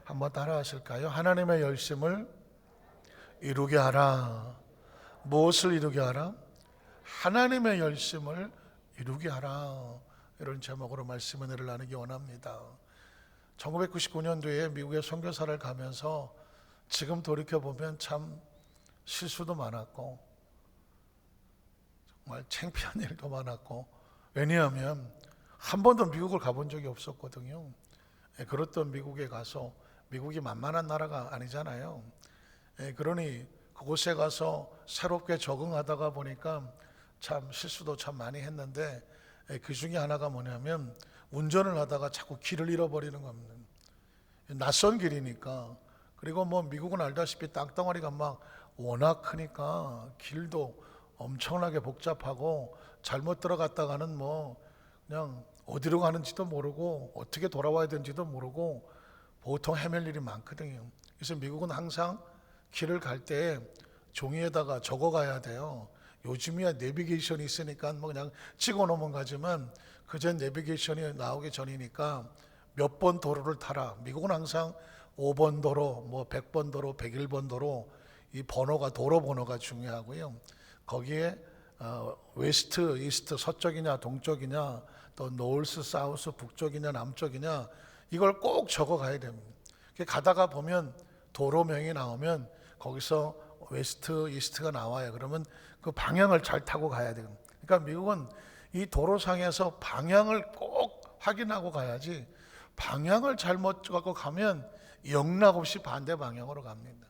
한번 따라 하실까요? 하나님의 열심을 이루게 하라. 무엇을 이루게 하라? 하나님의 열심을 이루게 하라. 이런 제목으로 말씀의 은혜를 나누기 원합니다. 1999년도에 미국에 선교사를 가면서 지금 돌이켜보면 참 실수도 많았고 정말 창피한 일도 많았고, 왜냐하면 한 번도 미국을 가본 적이 없었거든요. 그렇던 미국에 가서, 미국이 만만한 나라가 아니잖아요. 그러니 그곳에 가서 새롭게 적응하다가 보니까 참 실수도 참 많이 했는데, 그 중에 하나가 뭐냐면 운전을 하다가 자꾸 길을 잃어버리는 겁니다. 낯선 길이니까. 그리고 뭐 미국은 알다시피 땅덩어리가 막 워낙 크니까 길도 엄청나게 복잡하고, 잘못 들어갔다가는 뭐 그냥 어디로 가는지도 모르고 어떻게 돌아와야 되는지도 모르고 보통 헤맬 일이 많거든요. 그래서 미국은 항상 길을 갈 때 종이에다가 적어 가야 돼요. 요즘이야 내비게이션이 있으니까 뭐 그냥 찍어 놓으면 가지만, 그전 내비게이션이 나오기 전이니까 몇 번 도로를 타라. 미국은 항상 5번 도로, 뭐 100번 도로, 101번 도로, 이 번호가, 도로 번호가 중요하고요. 거기에 웨스트, 이스트, 서쪽이냐 동쪽이냐, 또 노스, 사우스, 북쪽이냐 남쪽이냐, 이걸 꼭 적어 가야 됩니다. 가다가 보면 도로명이 나오면 거기서 웨스트, 이스트가 나와요. 그러면 그 방향을 잘 타고 가야 돼요. 그러니까 미국은 이 도로상에서 방향을 꼭 확인하고 가야지, 방향을 잘못 갖고 가면 영락없이 반대 방향으로 갑니다.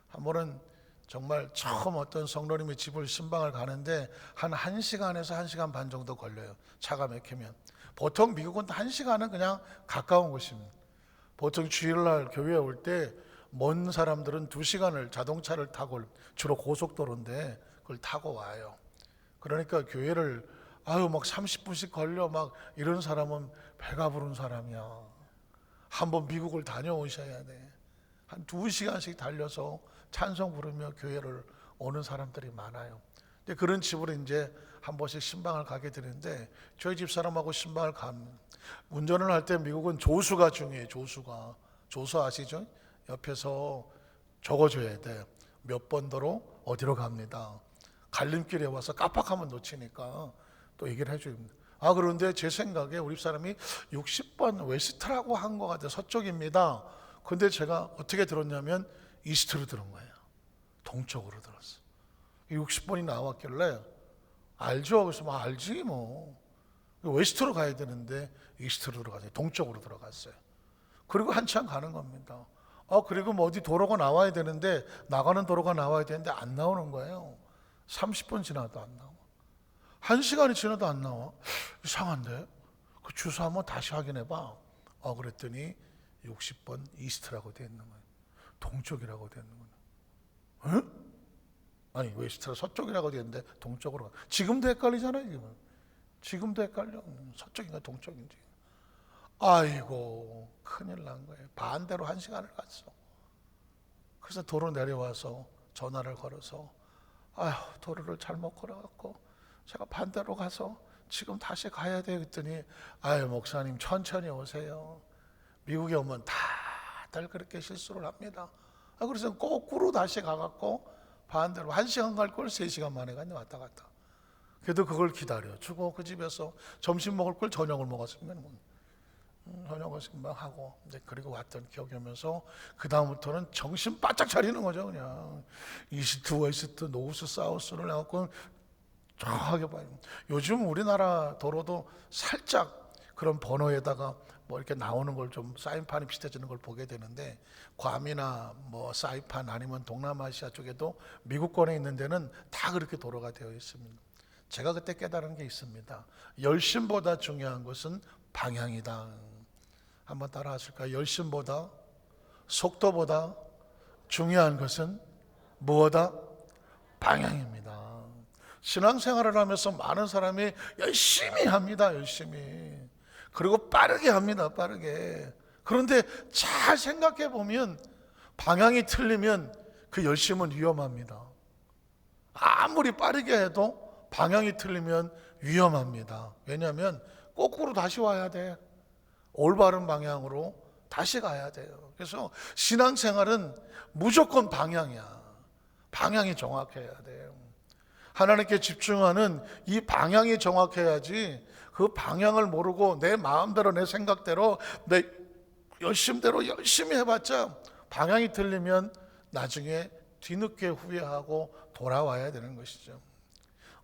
한 번은 정말 처음 어떤 성도님의 집을 신방을 가는데 한 1시간에서 1시간 반 정도 걸려요. 차가 막히면. 보통 미국은 1시간은 그냥 가까운 곳입니다. 보통 주일날 교회에 올 때 먼 사람들은 2시간을 자동차를 타고, 주로 고속도로인데 그걸 타고 와요. 그러니까 교회를 막 30분씩 걸려 막 이런 사람은 배가 부른 사람이야. 한번 미국을 다녀오셔야 돼. 한 2시간씩 달려서 찬송 부르며 교회를 오는 사람들이 많아요. 근데 그런 집으로 이제 한 번씩 신방을 가게 되는데, 저희 집 사람하고 신방을 가면 운전을 할 때 미국은 조수가 중요해요. 조수 아시죠? 옆에서 적어줘야 돼. 몇 번 도로 어디로 갑니다. 갈림길에 와서 깜빡하면 놓치니까 또 얘기를 해줍니다. 그런데 제 생각에 우리 사람이 60번 웨스트라고 한 것 같아요. 서쪽입니다. 근데 제가 어떻게 들었냐면 이스트로 들은 거예요. 동쪽으로 들었어. 60번이 나왔길래 알죠? 그래서 알지 뭐. 웨스트로 가야 되는데 이스트로 들어갔어요. 동쪽으로 들어갔어요. 그리고 한참 가는 겁니다. 그리고 뭐 어디 도로가 나와야 되는데, 나가는 도로가 나와야 되는데 안 나오는 거예요. 30분 지나도 안 나와. 1시간이 지나도 안 나와. 이상한데? 그 주소 한번 다시 확인해 봐. 그랬더니 60번 이스트라고 되어 있는 거예요. 동쪽이라고 되어 있는 거예요. 에? 아니 웨스트라 서쪽이라고 되어 있는데 동쪽으로 가. 지금도 헷갈리잖아요. 지금도 헷갈려. 서쪽인가 동쪽인지. 아이고 큰일 난 거예요. 반대로 1시간을 갔어. 그래서 도로 내려와서 전화를 걸어서 도로를 잘못 걸어갖고 제가 반대로 가서 지금 다시 가야 돼. 그랬더니 목사님 천천히 오세요. 미국에 오면 다들 그렇게 실수를 합니다. 그래서 거꾸로 다시 가갖고 반대로 1시간 갈 걸 3시간 만에 갔네. 왔다 갔다. 그래도 그걸 기다려주고 그 집에서 점심 먹을 걸 저녁을 먹었으면 저녁을 신방하고 이제 그리고 왔던 기억이 오면서, 그 다음부터는 정신 바짝 차리는 거죠. 그냥 이스트, 웨스트, 노스, 사우스를 해갖고 정확하게 봐요. 요즘 우리나라 도로도 살짝 그런 번호에다가 뭐 이렇게 나오는 걸 좀, 사인판이 비슷해지는 걸 보게 되는데, 괌이나 뭐 사이판 아니면 동남아시아 쪽에도 미국권에 있는 데는 다 그렇게 도로가 되어 있습니다. 제가 그때 깨달은 게 있습니다. 열심보다 중요한 것은 방향이다. 한번 따라 하실까요? 열심보다, 속도보다 중요한 것은 무엇이다? 방향입니다. 신앙생활을 하면서 많은 사람이 열심히 합니다. 열심히. 그리고 빠르게 합니다. 빠르게. 그런데 잘 생각해 보면 방향이 틀리면 그 열심은 위험합니다. 아무리 빠르게 해도 방향이 틀리면 위험합니다. 왜냐하면 거꾸로 다시 와야 돼. 올바른 방향으로 다시 가야 돼요. 그래서 신앙생활은 무조건 방향이야. 방향이 정확해야 돼요. 하나님께 집중하는 이 방향이 정확해야지, 그 방향을 모르고 내 마음대로 내 생각대로 내 열심대로 열심히 해봤자 방향이 틀리면 나중에 뒤늦게 후회하고 돌아와야 되는 것이죠.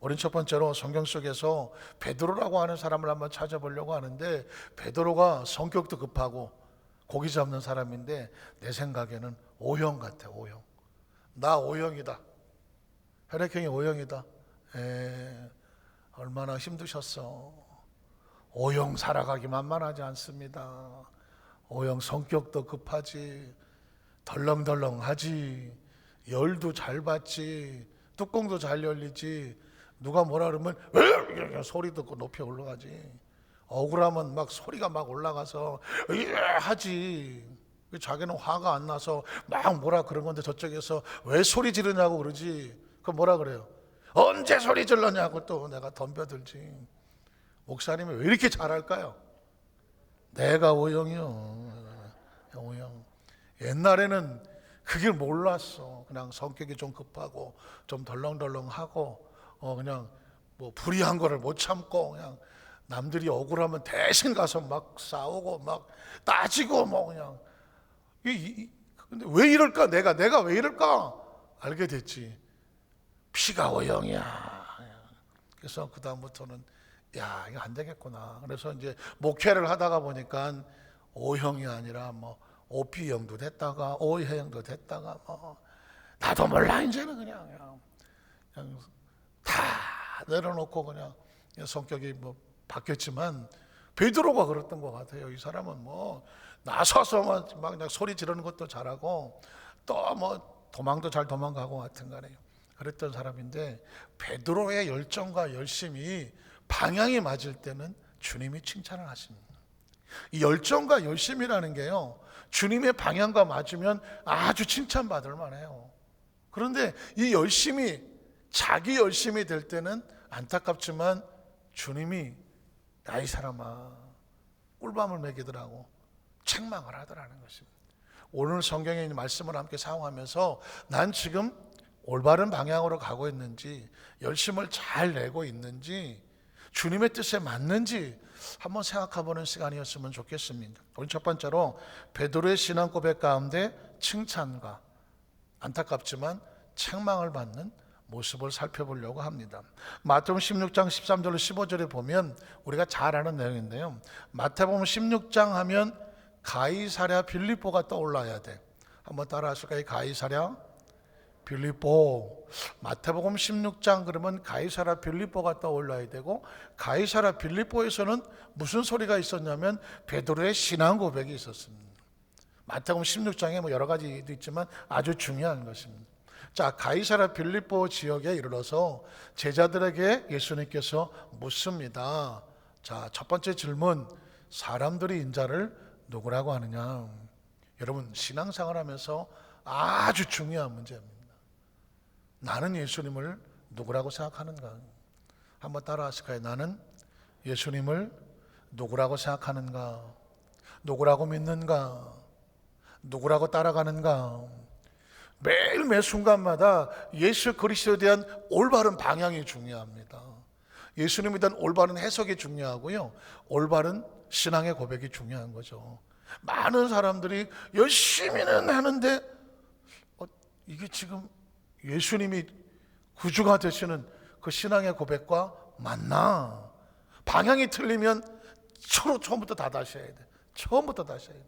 우린 첫 번째로 성경 속에서 베드로라고 하는 사람을 한번 찾아보려고 하는데, 베드로가 성격도 급하고 고기 잡는 사람인데 내 생각에는 O형 같아. O형. 나 O형이다. 혈액형이 O형이다. 얼마나 힘드셨어. O형 살아가기 만만하지 않습니다. O형 성격도 급하지, 덜렁덜렁하지, 열도 잘 받지, 뚜껑도 잘 열리지, 누가 뭐라 그러면 소리 듣고 높이 올라가지, 억울하면 막 소리가 막 올라가서 하지. 자기는 화가 안 나서 막 뭐라 그런 건데 저쪽에서 왜 소리 지르냐고 그러지. 그 뭐라 그래요? 언제 소리 질러냐고 또 내가 덤벼들지. 목사님이 왜 이렇게 잘할까요? 내가 O형이요. O형. 옛날에는 그걸 몰랐어. 그냥 성격이 좀 급하고 좀 덜렁덜렁하고 그냥 뭐 불의한 거를 못 참고 그냥 남들이 억울하면 대신 가서 막 싸우고 막 따지고 뭐 그냥 근데 왜 이럴까? 내가 왜 이럴까? 알게 됐지. 피가 O형이야. 그래서 그 다음부터는 야, 이거 안 되겠구나. 그래서 이제 목회를 하다가 보니까 O형이 아니라 뭐 OP형도 됐다가 O형도 됐다가 뭐 나도 몰라. 이제는 그냥 다 내려놓고 그냥 성격이 뭐 바뀌었지만 베드로가 그랬던 것 같아요. 이 사람은 뭐 나서서 막 그냥 소리 지르는 것도 잘하고 또 뭐 도망도 잘 도망가고 하여튼 간에 그랬던 사람인데, 베드로의 열정과 열심이 방향이 맞을 때는 주님이 칭찬을 하십니다. 이 열정과 열심이라는 게요, 주님의 방향과 맞으면 아주 칭찬받을 만해요. 그런데 이 열심이 자기 열심이 될 때는 안타깝지만 주님이 야, 이 사람아 꿀밤을 먹이더라고 책망을 하더라는 것입니다. 오늘 성경에 있는 말씀을 함께 사용하면서 난 지금 올바른 방향으로 가고 있는지, 열심을 잘 내고 있는지, 주님의 뜻에 맞는지 한번 생각해보는 시간이었으면 좋겠습니다. 오늘 첫 번째로 베드로의 신앙 고백 가운데 칭찬과 안타깝지만 책망을 받는 모습을 살펴보려고 합니다. 마태복음 16장 13절로 15절에 보면 우리가 잘 아는 내용인데요, 마태복음 16장 하면 가이사랴 빌립보가 떠올라야 돼. 한번 따라 하실까요? 가이사랴 빌립보. 마태복음 16장 그러면 가이사랴 빌립보가 떠올라야 되고, 가이사랴 빌립보에서는 무슨 소리가 있었냐면 베드로의 신앙 고백이 있었습니다. 마태복음 16장에 뭐 여러 가지도 있지만 아주 중요한 것입니다. 자, 가이사랴 빌립보 지역에 이르러서 제자들에게 예수님께서 묻습니다. 자, 첫 번째 질문, 사람들이 인자를 누구라고 하느냐? 여러분, 신앙생활 하면서 아주 중요한 문제입니다. 나는 예수님을 누구라고 생각하는가? 한번 따라 하실까요? 나는 예수님을 누구라고 생각하는가? 누구라고 믿는가? 누구라고 따라가는가? 매일 매 순간마다 예수 그리스도에 대한 올바른 방향이 중요합니다. 예수님에 대한 올바른 해석이 중요하고요, 올바른 신앙의 고백이 중요한 거죠. 많은 사람들이 열심히는 하는데 이게 지금 예수님이 구주가 되시는 그 신앙의 고백과 맞나? 방향이 틀리면 처음부터 다 다시 해야 돼. 처음부터 다시 해야 돼.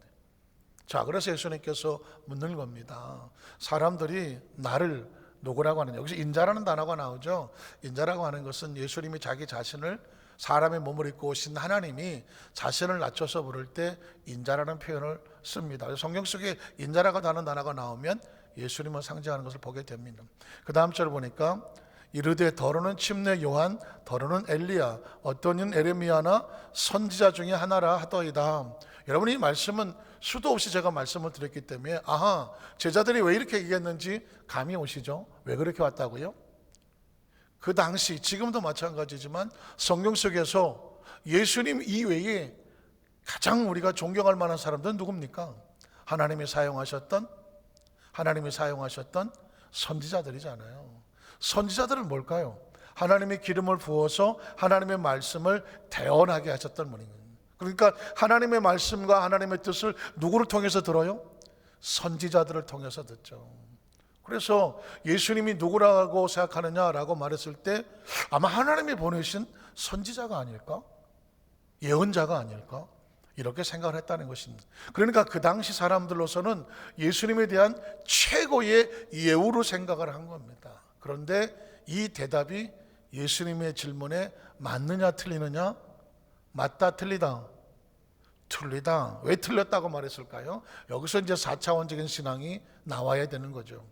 자, 그래서 예수님께서 묻는 겁니다. 사람들이 나를 누구라고 하느냐? 여기서 인자라는 단어가 나오죠. 인자라고 하는 것은 예수님이 자기 자신을, 사람의 몸을 입고 오신 하나님이 자신을 낮춰서 부를 때 인자라는 표현을 씁니다. 성경 속에 인자라고 하는 단어가 나오면 예수님을 상징하는 것을 보게 됩니다. 그 다음 절을 보니까 이르되 더러는 침례 요한, 더러는 엘리야, 어떤 이는 에레미야나 선지자 중에 하나라 하더이다. 여러분, 이 말씀은 수도 없이 제가 말씀을 드렸기 때문에 아하, 제자들이 왜 이렇게 얘기했는지 감이 오시죠? 왜 그렇게 왔다고요? 그 당시, 지금도 마찬가지지만 성경 속에서 예수님 이외에 가장 우리가 존경할 만한 사람들은 누굽니까? 하나님이 사용하셨던 선지자들이잖아요. 선지자들은 뭘까요? 하나님의 기름을 부어서 하나님의 말씀을 대언하게 하셨던 분이에요. 그러니까 하나님의 말씀과 하나님의 뜻을 누구를 통해서 들어요? 선지자들을 통해서 듣죠. 그래서 예수님이 누구라고 생각하느냐라고 말했을 때 아마 하나님이 보내신 선지자가 아닐까? 예언자가 아닐까? 이렇게 생각을 했다는 것입니다. 그러니까 그 당시 사람들로서는 예수님에 대한 최고의 예우로 생각을 한 겁니다. 그런데 이 대답이 예수님의 질문에 맞느냐 틀리느냐? 맞다 틀리다? 틀리다. 왜 틀렸다고 말했을까요? 여기서 이제 4차원적인 신앙이 나와야 되는 거죠.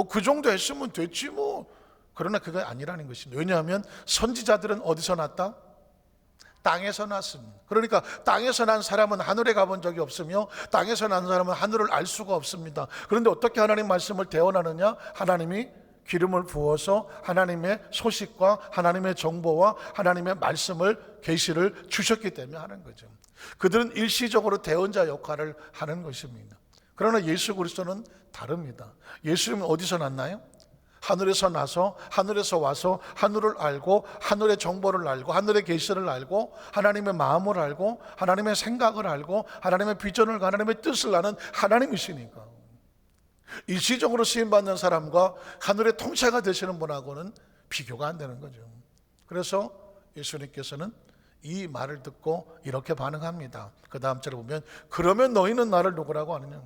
그 정도 했으면 됐지 뭐. 그러나 그게 아니라는 것입니다. 왜냐하면 선지자들은 어디서 났다? 땅에서 났습니다. 그러니까 땅에서 난 사람은 하늘에 가본 적이 없으며 땅에서 난 사람은 하늘을 알 수가 없습니다. 그런데 어떻게 하나님 말씀을 대언하느냐? 하나님이 기름을 부어서 하나님의 소식과 하나님의 정보와 하나님의 말씀을 계시를 주셨기 때문에 하는 거죠. 그들은 일시적으로 대언자 역할을 하는 것입니다. 그러나 예수 그리스도는 다릅니다. 예수님은 어디서 났나요? 하늘에서 나서 하늘에서 와서 하늘을 알고 하늘의 정보를 알고 하늘의 계시를 알고 하나님의 마음을 알고 하나님의 생각을 알고 하나님의 비전을 하나님의 뜻을 아는 하나님이시니까 일시적으로 쓰임받는 사람과 하늘의 통치가 되시는 분하고는 비교가 안 되는 거죠. 그래서 예수님께서는 이 말을 듣고 이렇게 반응합니다. 그 다음 절에 보면 그러면 너희는 나를 누구라고 하느냐.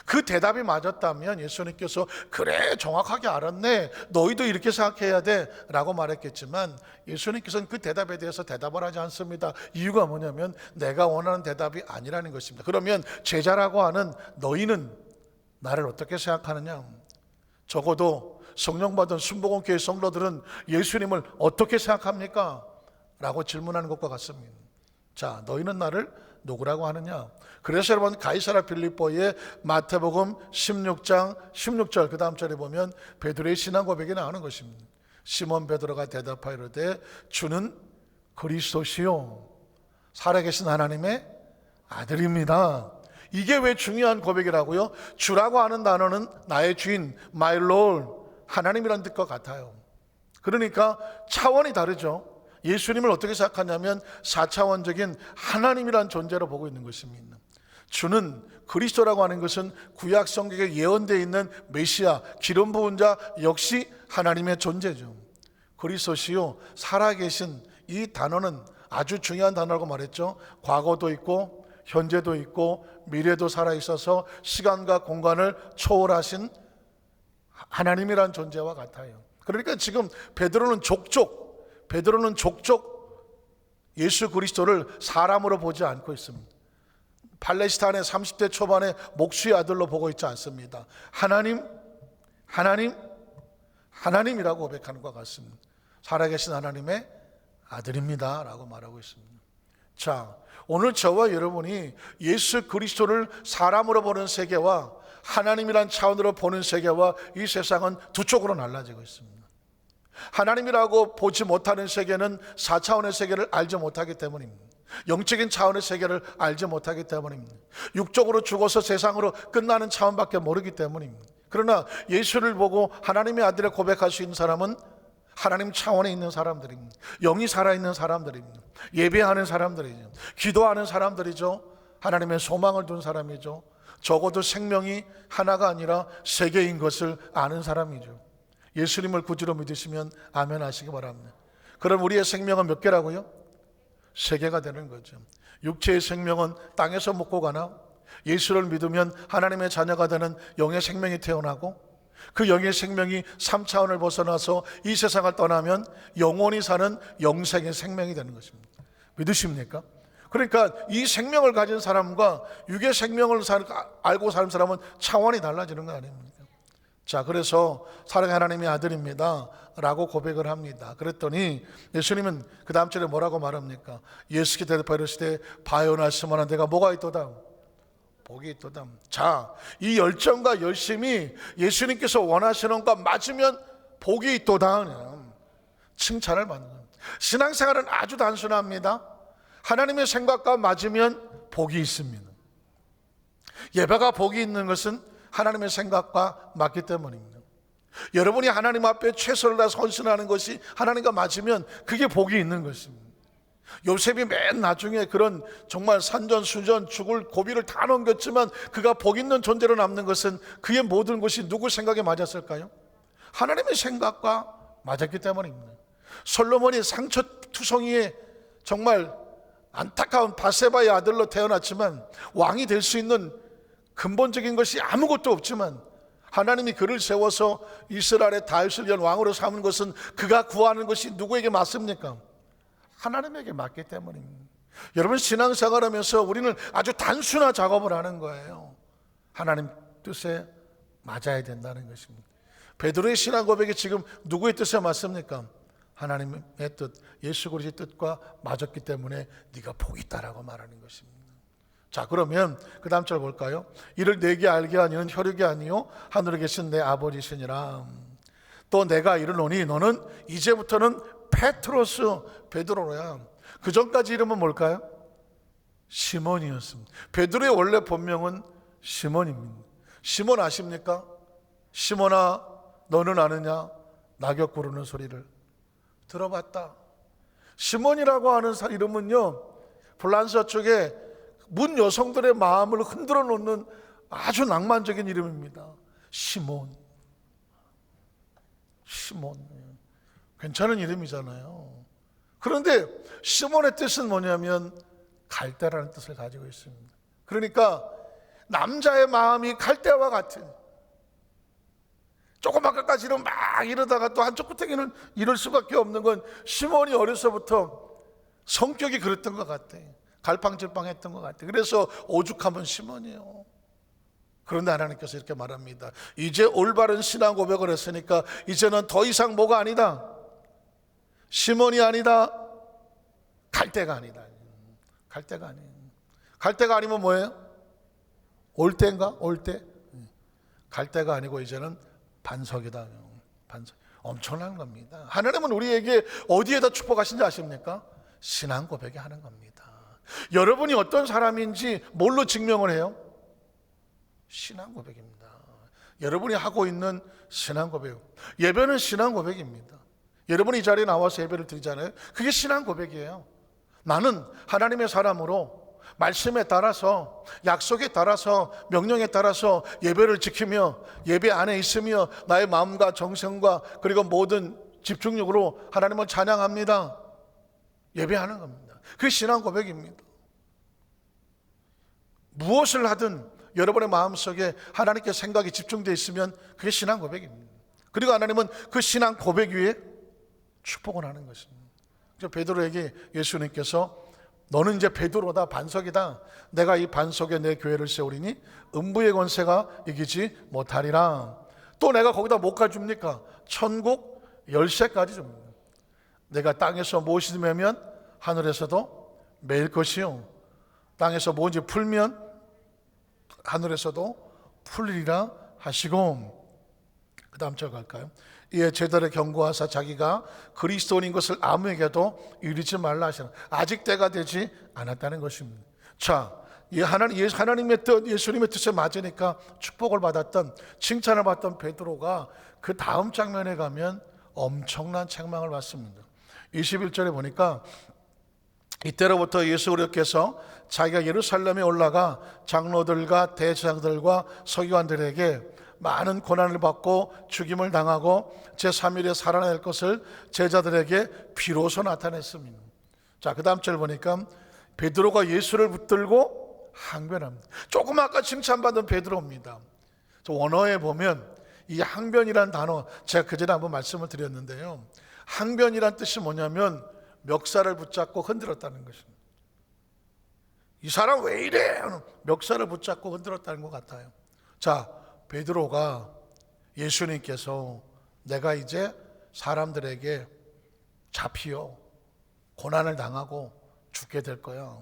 그 대답이 맞았다면 예수님께서 그래 정확하게 알았네 너희도 이렇게 생각해야 돼 라고 말했겠지만 예수님께서는 그 대답에 대해서 대답을 하지 않습니다. 이유가 뭐냐면 내가 원하는 대답이 아니라는 것입니다. 그러면 제자라고 하는 너희는 나를 어떻게 생각하느냐. 적어도 성령 받은 순복음교회 성도들은 예수님을 어떻게 생각합니까? 라고 질문하는 것과 같습니다. 자, 너희는 나를 누구라고 하느냐? 그래서 여러분 가이사랴 빌립보의 마태복음 16장 16절 그 다음 절에 보면 베드로의 신앙 고백이 나오는 것입니다. 시몬 베드로가 대답하여 이르되 주는 그리스도시요 살아계신 하나님의 아들입니다. 이게 왜 중요한 고백이라고요? 주라고 하는 단어는 나의 주인, my Lord, 하나님이라는 뜻과 같아요. 그러니까 차원이 다르죠. 예수님을 어떻게 생각하냐면 4차원적인 하나님이라는 존재로 보고 있는 것입니다. 주는 그리스도라고 하는 것은 구약 성경에 예언되어 있는 메시아, 기름 부은 자 역시 하나님의 존재죠. 그리스도시요 살아계신 이 단어는 아주 중요한 단어라고 말했죠. 과거도 있고 현재도 있고 미래도 살아있어서 시간과 공간을 초월하신 하나님이란 존재와 같아요. 그러니까 지금 베드로는 족족 예수 그리스도를 사람으로 보지 않고 있습니다. 팔레스타인의 30대 초반의 목수의 아들로 보고 있지 않습니다. 하나님이라고 고백하는 것 같습니다. 살아계신 하나님의 아들입니다 라고 말하고 있습니다. 자, 오늘 저와 여러분이 예수 그리스도를 사람으로 보는 세계와 하나님이란 차원으로 보는 세계와 이 세상은 두 쪽으로 날라지고 있습니다. 하나님이라고 보지 못하는 세계는 4차원의 세계를 알지 못하기 때문입니다. 영적인 차원의 세계를 알지 못하기 때문입니다. 육적으로 죽어서 세상으로 끝나는 차원밖에 모르기 때문입니다. 그러나 예수를 보고 하나님의 아들을 고백할 수 있는 사람은 하나님 차원에 있는 사람들입니다. 영이 살아있는 사람들입니다. 예배하는 사람들이죠. 기도하는 사람들이죠. 하나님의 소망을 둔 사람이죠. 적어도 생명이 하나가 아니라 세 개인 것을 아는 사람이죠. 예수님을 구주로 믿으시면 아멘 하시기 바랍니다. 그럼 우리의 생명은 몇 개라고요? 세 개가 되는 거죠. 육체의 생명은 땅에서 먹고 가나 예수를 믿으면 하나님의 자녀가 되는 영의 생명이 태어나고 그 영의 생명이 3차원을 벗어나서 이 세상을 떠나면 영원히 사는 영생의 생명이 되는 것입니다. 믿으십니까? 그러니까 이 생명을 가진 사람과 육의 생명을 알고 사는 사람은 차원이 달라지는 거 아닙니까? 자, 그래서 사랑의 하나님의 아들입니다 라고 고백을 합니다. 그랬더니 예수님은 그 다음 절에 뭐라고 말합니까? 예수께 대답하여 이르시되 바요나 시몬아 내가 뭐가 있도다? 복이 있도다. 자, 이 열정과 열심이 예수님께서 원하시는 것과 맞으면 복이 있도다. 칭찬을 받는 겁니다. 신앙생활은 아주 단순합니다. 하나님의 생각과 맞으면 복이 있습니다. 예배가 복이 있는 것은 하나님의 생각과 맞기 때문입니다. 여러분이 하나님 앞에 최선을 다해서 헌신하는 것이 하나님과 맞으면 그게 복이 있는 것입니다. 요셉이 맨 나중에 그런 정말 산전수전 죽을 고비를 다 넘겼지만 그가 복 있는 존재로 남는 것은 그의 모든 것이 누구 생각에 맞았을까요? 하나님의 생각과 맞았기 때문입니다. 솔로몬이 상처투성이에 정말 안타까운 바세바의 아들로 태어났지만 왕이 될 수 있는 근본적인 것이 아무것도 없지만 하나님이 그를 세워서 이스라엘의 다윗을 위한 왕으로 삼은 것은 그가 구하는 것이 누구에게 맞습니까? 하나님에게 맞기 때문입니다. 여러분, 신앙생활하면서 우리는 아주 단순한 작업을 하는 거예요. 하나님 뜻에 맞아야 된다는 것입니다. 베드로의 신앙 고백이 지금 누구의 뜻에 맞습니까? 하나님의 뜻, 예수 그리스도의 뜻과 맞았기 때문에 네가 복이 있다라고 말하는 것입니다. 자, 그러면 그 다음 절 볼까요? 이를 내게 알게 하니는 혈육이 아니요 하늘에 계신 내 아버지시니라. 또 내가 이르노니 너는 이제부터는 페트로스, 베드로야. 그 전까지 이름은 뭘까요? 시몬이었습니다. 베드로의 원래 본명은 시몬입니다. 시몬 아십니까? 시몬아, 너는 아느냐? 낙엽 구르는 소리를 들어봤다. 시몬이라고 하는 이름은요, 프랑스 쪽에 문 여성들의 마음을 흔들어 놓는 아주 낭만적인 이름입니다. 시몬. 괜찮은 이름이잖아요. 그런데 시몬의 뜻은 뭐냐면 갈대라는 뜻을 가지고 있습니다. 그러니까 남자의 마음이 갈대와 같은, 조금 아까까지 막 이러다가 또 한쪽 구탱이는 이럴 수밖에 없는 건 시몬이 어려서부터 성격이 그랬던 것 같아. 갈팡질팡했던 것 같아. 그래서 오죽하면 시몬이에요. 그런데 하나님께서 이렇게 말합니다. 이제 올바른 신앙 고백을 했으니까 이제는 더 이상 뭐가 아니다? 시몬이 아니다. 갈대가 아니다. 갈대가 아니에요. 갈대가 아니면 뭐예요? 올대인가? 올대? 갈대가 아니고 이제는 반석이다. 반석. 엄청난 겁니다. 하나님은 우리에게 어디에다 축복하신지 아십니까? 신앙 고백에 하는 겁니다. 여러분이 어떤 사람인지 뭘로 증명을 해요? 신앙 고백입니다. 여러분이 하고 있는 신앙 고백. 예배는 신앙 고백입니다. 여러분이 이 자리에 나와서 예배를 드리잖아요. 그게 신앙 고백이에요. 나는 하나님의 사람으로 말씀에 따라서, 약속에 따라서, 명령에 따라서 예배를 지키며 예배 안에 있으며 나의 마음과 정성과 그리고 모든 집중력으로 하나님을 찬양합니다. 예배하는 겁니다. 그게 신앙 고백입니다. 무엇을 하든 여러분의 마음속에 하나님께 생각이 집중되어 있으면 그게 신앙 고백입니다. 그리고 하나님은 그 신앙 고백 위에 축복을 하는 것입니다. 베드로에게 예수님께서 너는 이제 베드로다, 반석이다. 내가 이 반석에 내 교회를 세우리니 음부의 권세가 이기지 못하리라. 또 내가 거기다 못 가줍니까? 천국 열쇠까지 줍니다. 내가 땅에서 무엇이 매면 하늘에서도 매일 것이요, 땅에서 무엇이 풀면 하늘에서도 풀리리라 하시고, 그 다음 절 갈까요? 이에 제자를 경고하사 자기가 그리스도인인 것을 아무에게도 이르지 말라 하시나. 아직 때가 되지 않았다는 것입니다. 자, 하나님의 뜻, 예수님의 뜻에 맞으니까 축복을 받았던, 칭찬을 받던 베드로가 그 다음 장면에 가면 엄청난 책망을 받습니다. 21절에 보니까 이때로부터 예수 그리스도께서 자기가 예루살렘에 올라가 장로들과 대제사장들과 서기관들에게 많은 고난을 받고 죽임을 당하고 제3일에 살아날 것을 제자들에게 비로소 나타냈습니다. 자, 그 다음 절 보니까 베드로가 예수를 붙들고 항변합니다. 조금 아까 칭찬받은 베드로입니다. 원어에 보면 이 항변이란 단어, 제가 그전에 한번 말씀을 드렸는데요, 항변이란 뜻이 뭐냐면 멱살을 붙잡고 흔들었다는 것입니다. 이 사람 왜 이래? 멱살을 붙잡고 흔들었다는 것 같아요. 자, 베드로가 예수님께서 내가 이제 사람들에게 잡히어 고난을 당하고 죽게 될 거야.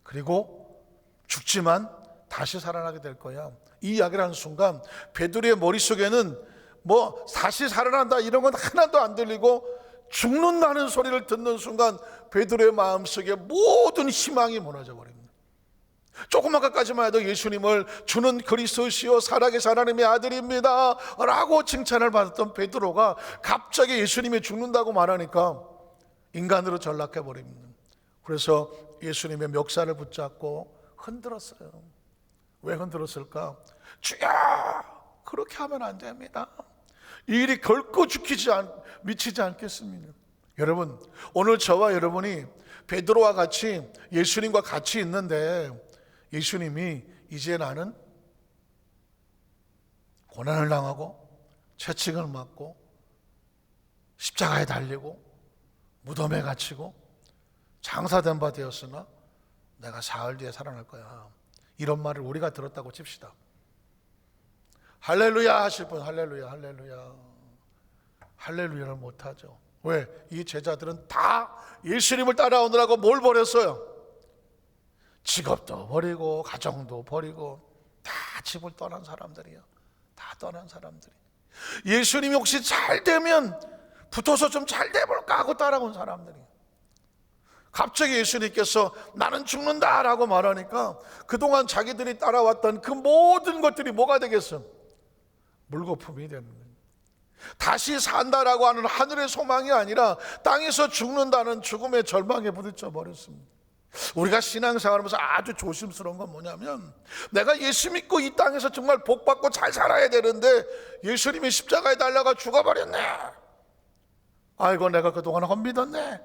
그리고 죽지만 다시 살아나게 될 거야. 이 이야기를 하는 순간 베드로의 머릿속에는 뭐 다시 살아난다 이런 건 하나도 안 들리고, 죽는다는 소리를 듣는 순간 베드로의 마음속에 모든 희망이 무너져 버립니다. 조금 아까까지만 해도 예수님을 주는 그리스도시요 살아계신 하나님의 아들입니다 라고 칭찬을 받았던 베드로가 갑자기 예수님이 죽는다고 말하니까 인간으로 전락해 버립니다. 그래서 예수님의 멱살을 붙잡고 흔들었어요. 왜 흔들었을까? 주여, 그렇게 하면 안 됩니다. 이 일이 결코 미치지 않겠습니다. 여러분, 오늘 저와 여러분이 베드로와 같이 예수님과 같이 있는데 예수님이 이제 나는 고난을 당하고 채찍을 맞고 십자가에 달리고 무덤에 갇히고 장사된 바 되었으나 내가 사흘 뒤에 살아날 거야, 이런 말을 우리가 들었다고 칩시다. 할렐루야 하실 분 할렐루야, 할렐루야. 할렐루야를 못하죠. 왜? 이 제자들은 다 예수님을 따라오느라고 뭘 버렸어요? 직업도 버리고 가정도 버리고 다 집을 떠난 사람들이에요. 다 떠난 사람들이. 예수님이 혹시 잘 되면 붙어서 좀 잘 돼볼까 하고 따라온 사람들이. 갑자기 예수님께서 나는 죽는다라고 말하니까 그동안 자기들이 따라왔던 그 모든 것들이 뭐가 되겠어? 물거품이 되는 거예요. 다시 산다라고 하는 하늘의 소망이 아니라 땅에서 죽는다는 죽음의 절망에 부딪혀 버렸습니다. 우리가 신앙생활하면서 아주 조심스러운 건 뭐냐면, 내가 예수 믿고 이 땅에서 정말 복받고 잘 살아야 되는데 예수님이 십자가에 달려가 죽어버렸네, 아이고 내가 그동안 헛믿었네,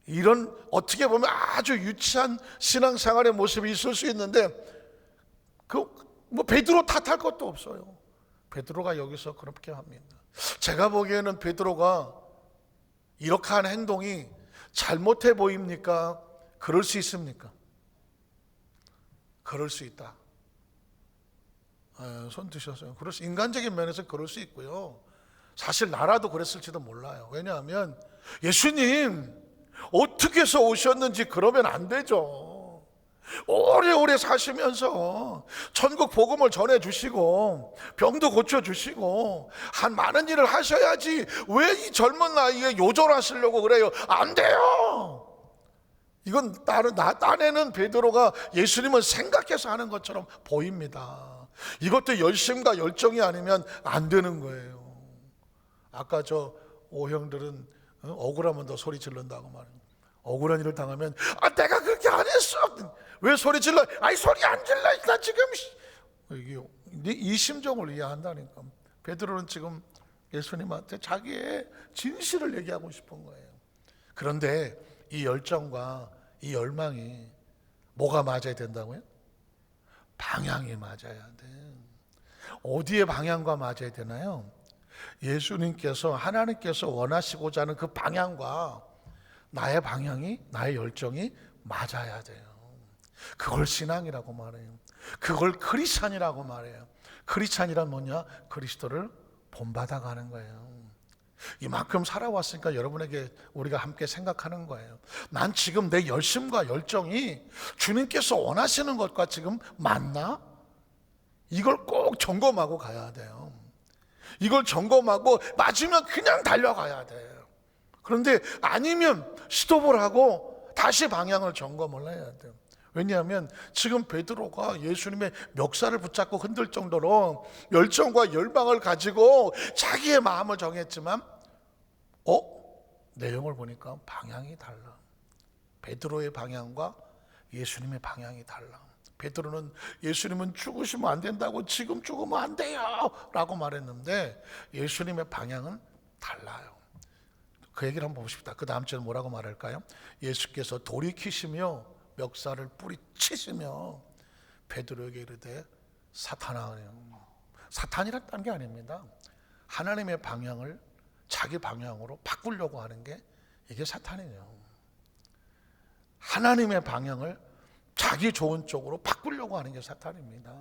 이런 어떻게 보면 아주 유치한 신앙생활의 모습이 있을 수 있는데 뭐 베드로 탓할 것도 없어요. 베드로가 여기서 그렇게 합니다. 제가 보기에는 베드로가 이렇게 한 행동이 잘못해 보입니까? 그럴 수 있습니까? 그럴 수 있다. 손 드셨어요. 인간적인 면에서 그럴 수 있고요. 사실 나라도 그랬을지도 몰라요. 왜냐하면 예수님 어떻게 해서 오셨는지 그러면 안 되죠. 오래오래 사시면서 천국 복음을 전해주시고 병도 고쳐주시고 한 많은 일을 하셔야지 왜 이 젊은 나이에 요절하시려고 그래요? 안 돼요. 이건 딴에는 베드로가 예수님을 생각해서 하는 것처럼 보입니다. 이것도 열심과 열정이 아니면 안 되는 거예요. 아까 저 오형들은 억울하면 더 소리 지른다고 말해요. 억울한 일을 당하면 내가 그렇게 안 했어, 왜 소리 질러? 아니 소리 안 질러, 나 지금 이 심정을 이해한다니까. 베드로는 지금 예수님한테 자기의 진실을 얘기하고 싶은 거예요. 그런데 이 열정과 이 열망이 뭐가 맞아야 된다고요? 방향이 맞아야 돼. 어디에 방향과 맞아야 되나요? 예수님께서, 하나님께서 원하시고자 하는 그 방향과 나의 방향이, 나의 열정이 맞아야 돼요. 그걸 신앙이라고 말해요. 그걸 크리스찬이라고 말해요. 크리스찬이란 뭐냐? 그리스도를 본받아 가는 거예요. 이만큼 살아왔으니까 여러분에게 우리가 함께 생각하는 거예요. 난 지금 내 열심과 열정이 주님께서 원하시는 것과 지금 맞나? 이걸 꼭 점검하고 가야 돼요. 이걸 점검하고 맞으면 그냥 달려가야 돼요. 그런데 아니면 스톱을 하고 다시 방향을 점검을 해야 돼요. 왜냐하면 지금 베드로가 예수님의 멱살을 붙잡고 흔들 정도로 열정과 열망을 가지고 자기의 마음을 정했지만 내용을 보니까 방향이 달라. 베드로의 방향과 예수님의 방향이 달라. 베드로는 예수님은 죽으시면 안 된다고, 지금 죽으면 안 돼요 라고 말했는데 예수님의 방향은 달라요. 그 얘기를 한번 보고 싶다. 그 다음 주에 뭐라고 말할까요? 예수께서 돌이키시며 멱살을 뿌리치시며 베드로에게 이르되 사탄아. 사탄이라는 게 아닙니다. 하나님의 방향을 자기 방향으로 바꾸려고 하는 게 이게 사탄이에요. 하나님의 방향을 자기 좋은 쪽으로 바꾸려고 하는 게 사탄입니다.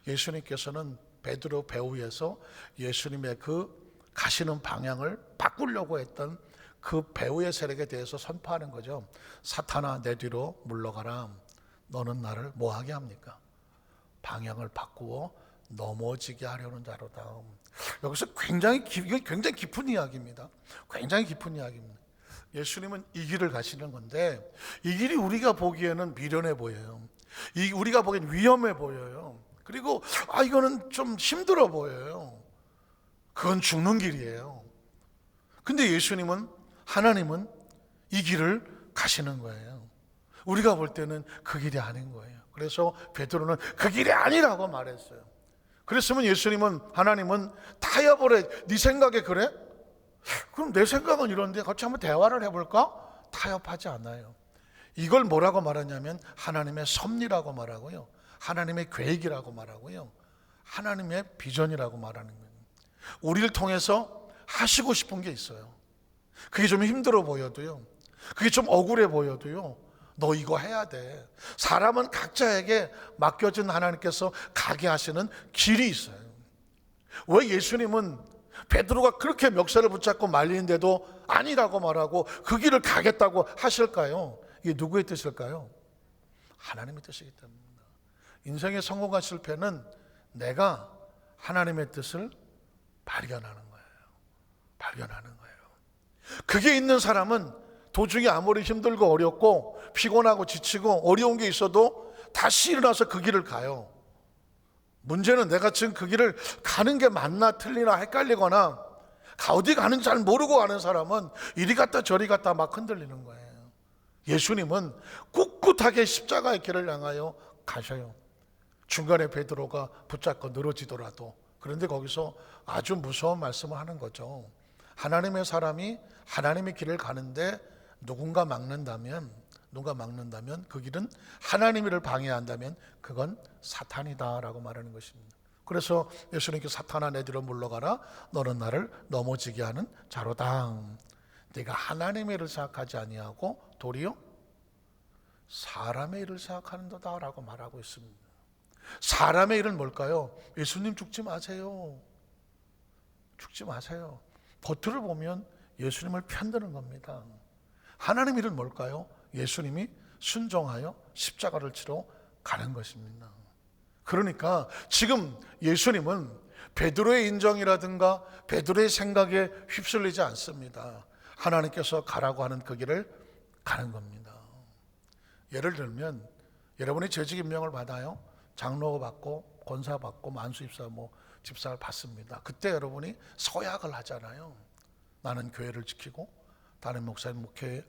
예수님께서는 베드로 배후에서 예수님의 그 가시는 방향을 바꾸려고 했던 그 배후의 세력에 대해서 선포하는 거죠. 사탄아, 내 뒤로 물러가라. 너는 나를 뭐하게 합니까? 방향을 바꾸어 넘어지게 하려는 자로다. 여기서 굉장히 깊은 이야기입니다. 굉장히 깊은 이야기입니다. 예수님은 이 길을 가시는 건데 이 길이 우리가 보기에는 미련해 보여요. 이 우리가 보기엔 위험해 보여요. 그리고 이거는 좀 힘들어 보여요. 그건 죽는 길이에요. 근데 예수님은, 하나님은 이 길을 가시는 거예요. 우리가 볼 때는 그 길이 아닌 거예요. 그래서 베드로는 그 길이 아니라고 말했어요. 그랬으면 예수님은, 하나님은 타협을 해. 네 생각에 그래? 그럼 내 생각은 이런데 같이 한번 대화를 해볼까? 타협하지 않아요. 이걸 뭐라고 말하냐면 하나님의 섭리라고 말하고요, 하나님의 계획이라고 말하고요, 하나님의 비전이라고 말하는 거예요. 우리를 통해서 하시고 싶은 게 있어요. 그게 좀 힘들어 보여도요, 그게 좀 억울해 보여도요, 너 이거 해야 돼. 사람은 각자에게 맡겨진 하나님께서 가게 하시는 길이 있어요. 왜 예수님은 베드로가 그렇게 멱살을 붙잡고 말리는데도 아니라고 말하고 그 길을 가겠다고 하실까요? 이게 누구의 뜻일까요? 하나님의 뜻이기 때문입니다. 인생의 성공과 실패는 내가 하나님의 뜻을 발견하는 거예요. 발견하는 거예요. 그게 있는 사람은 도중에 아무리 힘들고 어렵고 피곤하고 지치고 어려운 게 있어도 다시 일어나서 그 길을 가요. 문제는 내가 지금 그 길을 가는 게 맞나 틀리나 헷갈리거나 어디 가는지 잘 모르고 가는 사람은 이리 갔다 저리 갔다 막 흔들리는 거예요. 예수님은 꿋꿋하게 십자가의 길을 향하여 가셔요. 중간에 베드로가 붙잡고 늘어지더라도. 그런데 거기서 아주 무서운 말씀을 하는 거죠. 하나님의 사람이 하나님의 길을 가는데 누군가 막는다면 그 길은 하나님을 방해한다면 그건 사탄이다라고 말하는 것입니다. 그래서 예수님께서 사탄아 내 뒤로 물러가라, 너는 나를 넘어지게 하는 자로다. 내가 하나님의 일을 생각하지 아니하고 도리어 사람의 일을 생각하는도다 라고 말하고 있습니다. 사람의 일은 뭘까요? 예수님 죽지 마세요. 죽지 마세요. 겉으로 보면 예수님을 편드는 겁니다. 하나님 일은 뭘까요? 예수님이 순종하여 십자가를 치러 가는 것입니다. 그러니까 지금 예수님은 베드로의 인정이라든가 베드로의 생각에 휩쓸리지 않습니다. 하나님께서 가라고 하는 그 길을 가는 겁니다. 예를 들면 여러분이 재직 임명을 받아요. 장로 받고 권사 받고 만수입사 집사를 받습니다. 그때 여러분이 서약을 하잖아요. 나는 교회를 지키고 다른 목사님 목회에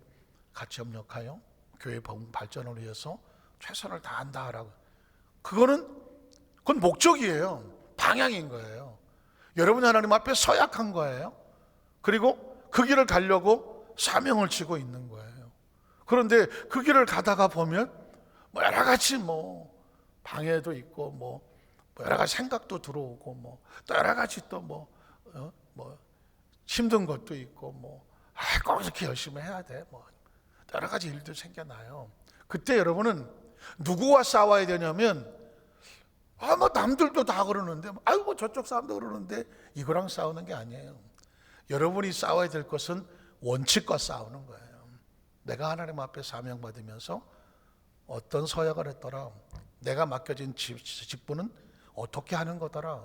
같이 협력하여 교회 발전을 위해서 최선을 다한다라고. 그건 목적이에요. 방향인 거예요. 여러분이 하나님 앞에 서약한 거예요. 그리고 그 길을 가려고 사명을 지고 있는 거예요. 그런데 그 길을 가다가 보면 여러 가지 방해도 있고 여러 가지 생각도 들어오고 또 여러 가지 또 힘든 것도 있고 꼭 이렇게 열심히 해야 돼 여러 가지 일도 생겨나요. 그때 여러분은 누구와 싸워야 되냐면 남들도 다 그러는데 저쪽 사람도 그러는데 이거랑 싸우는 게 아니에요. 여러분이 싸워야 될 것은 원칙과 싸우는 거예요. 내가 하나님 앞에 사명받으면서 어떤 서약을 했더라, 내가 맡겨진 직분은 어떻게 하는 거더라,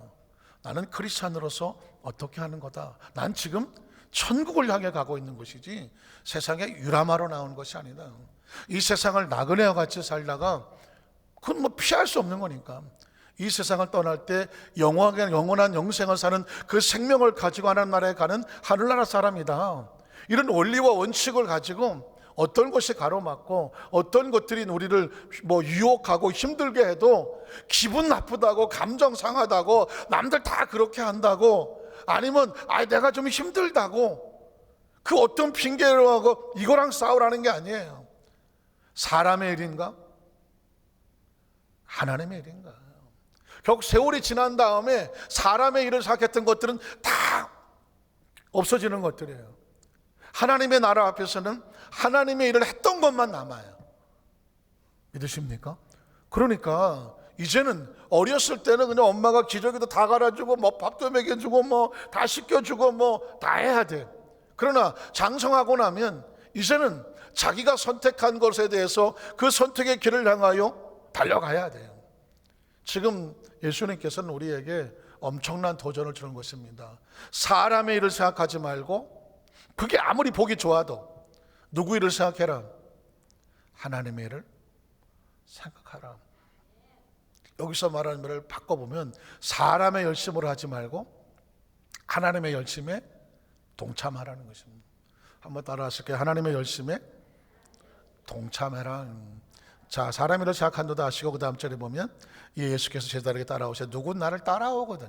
나는 크리스찬으로서 어떻게 하는 거다. 난 지금 천국을 향해 가고 있는 것이지 세상에 유람하러 나온 것이 아니다. 이 세상을 나그네와 같이 살다가 그건 피할 수 없는 거니까 이 세상을 떠날 때 영원한 영생을 사는 그 생명을 가지고 하나님 나라에 가는 하늘나라 사람이다. 이런 원리와 원칙을 가지고 어떤 것이 가로막고 어떤 것들이 우리를 유혹하고 힘들게 해도 기분 나쁘다고 감정 상하다고 남들 다 그렇게 한다고 아니면 내가 좀 힘들다고 그 어떤 핑계로 하고 이거랑 싸우라는 게 아니에요. 사람의 일인가? 하나님의 일인가? 결국 세월이 지난 다음에 사람의 일을 생각했던 것들은 다 없어지는 것들이에요. 하나님의 나라 앞에서는 하나님의 일을 했던 것만 남아요. 믿으십니까? 그러니까 이제는 어렸을 때는 그냥 엄마가 기저귀도 다 갈아주고 밥도 먹여주고 다 씻겨주고 다 해야 돼. 그러나 장성하고 나면 이제는 자기가 선택한 것에 대해서 그 선택의 길을 향하여 달려가야 돼요. 지금 예수님께서는 우리에게 엄청난 도전을 주는 것입니다. 사람의 일을 생각하지 말고 그게 아무리 보기 좋아도 누구 일을 생각해라? 하나님의 일을 생각하라. 여기서 말하는 말을 바꿔보면 사람의 열심으로 하지 말고 하나님의 열심에 동참하라는 것입니다. 한번 따라하실게요. 하나님의 열심에 동참해라. 자, 사람이 이렇게 시작한도다 하시고 그 다음 절에 보면 예수께서 제자들에게 따라오셔. 누군 나를 따라오거든.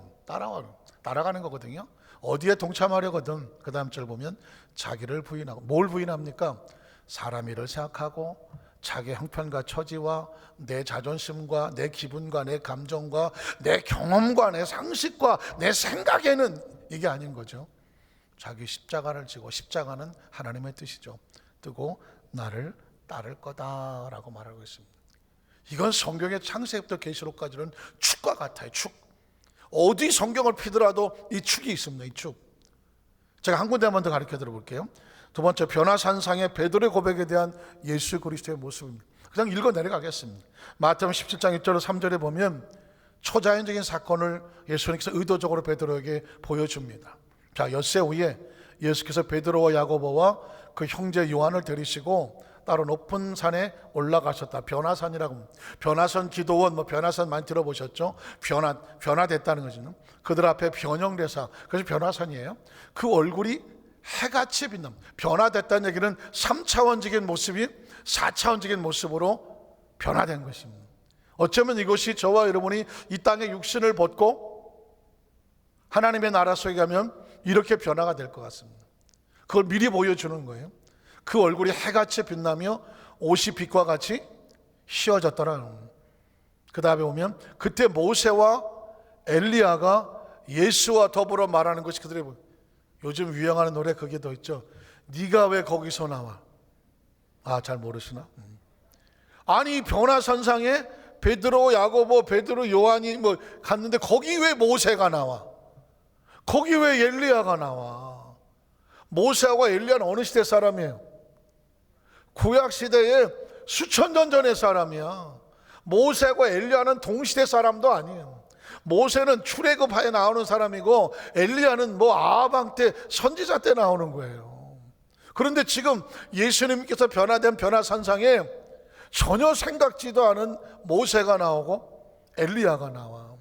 따라가는 거거든요. 어디에 동참하려거든. 그 다음 절 보면 자기를 부인하고. 뭘 부인합니까? 사람 일을 생각하고 자기 형편과 처지와 내 자존심과 내 기분과 내 감정과 내 경험과 내 상식과 내 생각에는 이게 아닌 거죠. 자기 십자가를 지고, 십자가는 하나님의 뜻이죠. 뜨고 나를 따를 거다라고 말하고 있습니다. 이건 성경의 창세기부터 계시록까지는 축과 같아요. 축. 어디 성경을 피더라도 이 축이 있습니다. 이 축. 제가 한 군데만 더 가르쳐 드려볼게요. 두 번째, 변화산상의 베드로의 고백에 대한 예수 그리스도의 모습입니다. 그냥 읽어 내려가겠습니다. 마태복음 17장 1절로 3절에 보면 초자연적인 사건을 예수님께서 의도적으로 베드로에게 보여줍니다. 자, 엿새 후에 예수께서 베드로와 야고보와 그 형제 요한을 데리시고 따로 높은 산에 올라가셨다. 변화산이라고. 변화산 기도원, 변화산 많이 들어보셨죠? 변화됐다는 거죠. 그들 앞에 변형대사, 그래서 변화산이에요. 그 얼굴이 해같이 빛납니다. 변화됐다는 얘기는 3차원적인 모습이 4차원적인 모습으로 변화된 것입니다. 어쩌면 이것이 저와 여러분이 이 땅에 육신을 벗고 하나님의 나라 속에 가면 이렇게 변화가 될 것 같습니다. 그걸 미리 보여주는 거예요. 그 얼굴이 해같이 빛나며 옷이 빛과 같이 휘어졌더라. 그 다음에 보면 그때 모세와 엘리야가 예수와 더불어 말하는 것이 그들의, 요즘 유행하는 노래 그게 더 있죠. 네가 왜 거기서 나와? 아, 잘 모르시나? 아니, 변화산상에 베드로, 야고보, 베드로, 요한이 갔는데 거기 왜 모세가 나와? 거기 왜 엘리야가 나와? 모세와 엘리야는 어느 시대 사람이에요? 구약시대에 수천 년 전의 사람이야. 모세와 엘리야는 동시대 사람도 아니에요. 모세는 출애굽하에 나오는 사람이고 엘리야는 아하방 때 선지자 때 나오는 거예요. 그런데 지금 예수님께서 변화된 변화산상에 전혀 생각지도 않은 모세가 나오고 엘리야가 나와.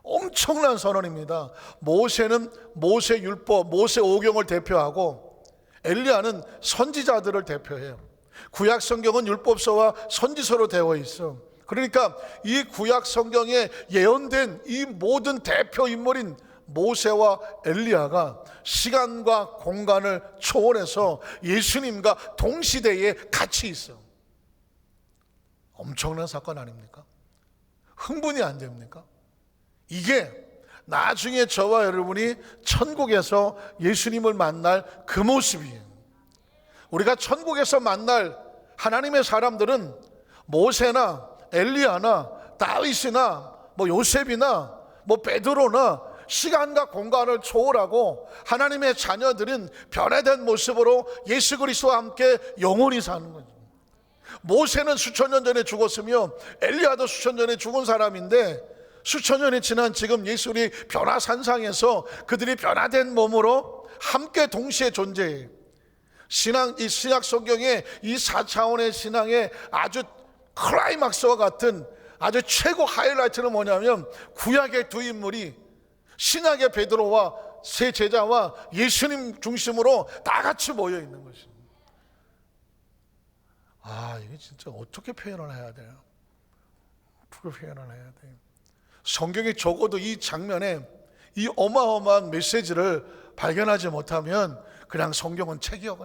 엄청난 선언입니다. 모세는 모세 율법, 모세 오경을 대표하고 엘리야는 선지자들을 대표해요. 구약 성경은 율법서와 선지서로 되어 있어. 그러니까 이 구약 성경에 예언된 이 모든 대표 인물인 모세와 엘리야가 시간과 공간을 초월해서 예수님과 동시대에 같이 있어. 엄청난 사건 아닙니까? 흥분이 안 됩니까? 이게 나중에 저와 여러분이 천국에서 예수님을 만날 그 모습이에요. 우리가 천국에서 만날 하나님의 사람들은 모세나 엘리야나 다윗이나 요셉이나 베드로나 시간과 공간을 초월하고 하나님의 자녀들은 변화된 모습으로 예수 그리스도와 함께 영원히 사는 거죠. 모세는 수천 년 전에 죽었으며 엘리야도 수천 년 전에 죽은 사람인데 수천 년이 지난 지금 예수의 변화산상에서 그들이 변화된 몸으로 함께 동시에 존재해요. 이 신약 성경의 이 4차원의 신앙의 아주 클라이막스와 같은 아주 최고 하이라이트는 뭐냐면 구약의 두 인물이 신약의 베드로와 세 제자와 예수님 중심으로 다 같이 모여 있는 것입니다. 이게 진짜 어떻게 표현을 해야 돼요? 어떻게 표현을 해야 돼요? 성경이 적어도 이 장면에 이 어마어마한 메시지를 발견하지 못하면 그냥 성경은 책이야.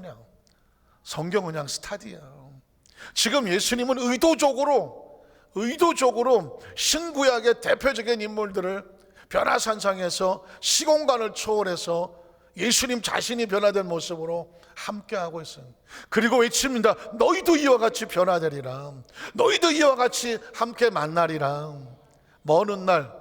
성경은 그냥 스타디야. 지금 예수님은 의도적으로 신구약의 대표적인 인물들을 변화산상에서 시공간을 초월해서 예수님 자신이 변화된 모습으로 함께하고 있어요. 그리고 외칩니다. 너희도 이와 같이 변화되리라. 너희도 이와 같이 함께 만나리라. 먼 날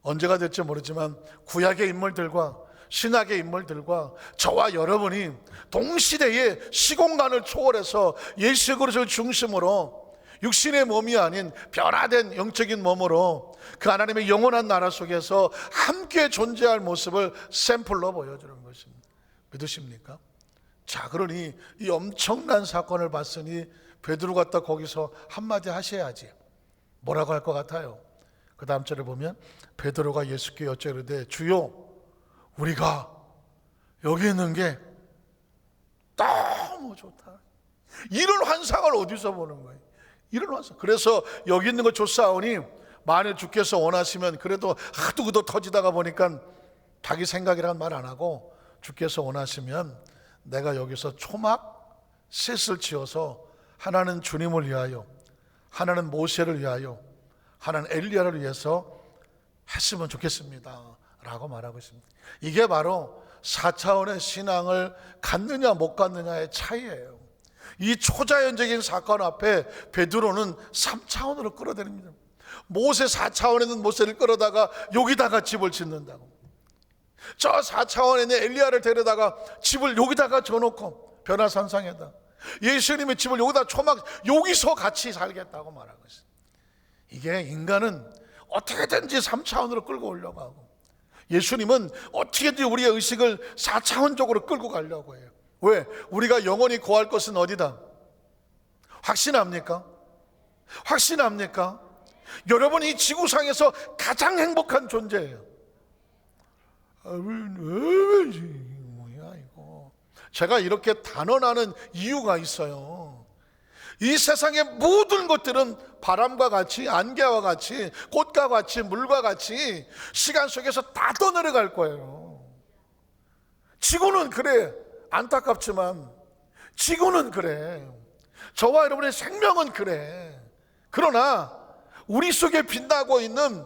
언제가 될지 모르지만 구약의 인물들과 신약의 인물들과 저와 여러분이 동시대의 시공간을 초월해서 예수 그리스도를 중심으로 육신의 몸이 아닌 변화된 영적인 몸으로 그 하나님의 영원한 나라 속에서 함께 존재할 모습을 샘플로 보여주는 것입니다. 믿으십니까? 자, 그러니 이 엄청난 사건을 봤으니 베드로 갔다 거기서 한마디 하셔야지. 뭐라고 할 것 같아요? 그 다음 절에 보면 베드로가 예수께 여쭤이르되 주여 우리가 여기 있는 게 너무 좋다. 이런 환상을 어디서 보는 거예요? 이런 환상. 그래서 여기 있는 거 조사하오니 만일 주께서 원하시면, 그래도 하도 그도 터지다가 보니까 자기 생각이란 말 안 하고 주께서 원하시면 내가 여기서 초막 셋을 지어서 하나는 주님을 위하여, 하나는 모세를 위하여, 하나는 엘리야를 위해서 했으면 좋겠습니다 라고 말하고 있습니다. 이게 바로 4차원의 신앙을 갖느냐 못 갖느냐의 차이예요. 이 초자연적인 사건 앞에 베드로는 3차원으로 끌어들입니다. 모세 4차원에 있는 모세를 끌어다가 여기다가 집을 짓는다고, 저 4차원에 있는 엘리야를 데려다가 집을 여기다가 져놓고 변화산상에다, 예수님의 집을 여기다 초막 여기서 같이 살겠다고 말하고 있어요. 이게 인간은 어떻게든지 3차원으로 끌고 오려고 하고, 예수님은 어떻게든지 우리의 의식을 4차원적으로 끌고 가려고 해요. 왜? 우리가 영원히 구할 것은 어디다? 확신합니까? 확신합니까? 여러분, 이 지구상에서 가장 행복한 존재예요. 뭐야 이거. 제가 이렇게 단언하는 이유가 있어요. 이 세상의 모든 것들은 바람과 같이, 안개와 같이, 꽃과 같이, 물과 같이 시간 속에서 다 떠내려갈 거예요. 지구는 그래. 안타깝지만 지구는 그래. 저와 여러분의 생명은 그래. 그러나 우리 속에 빛나고 있는